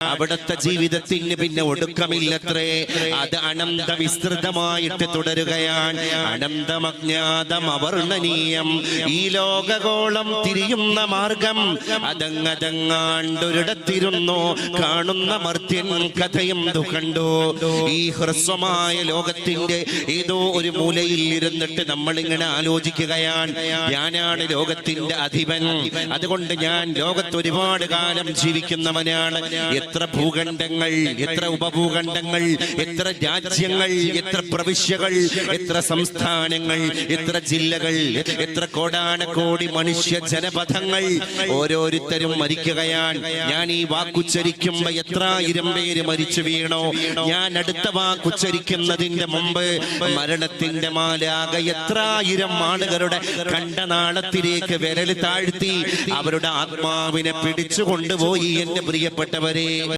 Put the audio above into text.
അവിടുത്തെ ജീവിതത്തിന് പിന്നെ ഒടുക്കമില്ലത്രേ. അത് അനന്ത വിസ്തൃതമായിട്ട് തുടരുകയാണ്. അനന്തമജ്ഞാതം അവർണ്ണനീയം. ഈ ലോകഗോളം തിരിയുന്ന മാർഗം അതങ്ങതങ്ങാണ്ടൊരിടത്തിരുന്നു കാണുന്ന മർത്യൻ കഥയും കണ്ടു. ഈ ഹ്രസ്വമായ ലോകത്തിന്റെ ഏതോ ഒരു മൂലയിൽ ഇരുന്നിട്ട് നമ്മളിങ്ങനെ ആലോചിക്കുകയാണ്, ഞാനാണ് ലോകത്തിന്റെ അധിപൻ, അതുകൊണ്ട് ഞാൻ ലോകത്ത് ഒരുപാട് കാലം ജീവിക്കുന്നവനാണ്. എത്ര ഭൂഖണ്ഡങ്ങൾ, എത്ര ഉപഭൂഖണ്ഡങ്ങൾ, എത്ര രാജ്യങ്ങൾ, എത്ര പ്രവിശ്യകൾ, എത്ര സംസ്ഥാനങ്ങൾ, എത്ര ജില്ലകൾ, എത്ര കോടാനക്കോടി മനുഷ്യ ജനപഥങ്ങൾ. ഓരോരുത്തരും മരിക്കുകയാണ്. ഞാൻ ഈ വാക്കുച്ചരിക്കുമ്പോ എത്രായിരം പേര് മരിച്ചു വീണോ, ഞാൻ അടുത്ത വാക്കുച്ചരിക്കുന്നതിന്റെ മുമ്പ് മരണത്തിന്റെ മാലാക എത്രായിരം ആളുകളുടെ കണ്ടനാളത്തിലേക്ക് വിരൽ താഴ്ത്തി അവരുടെ ആത്മാവിനെ പിടിച്ചു കൊണ്ടുപോയി. എന്റെ പ്രിയപ്പെട്ടവരെ,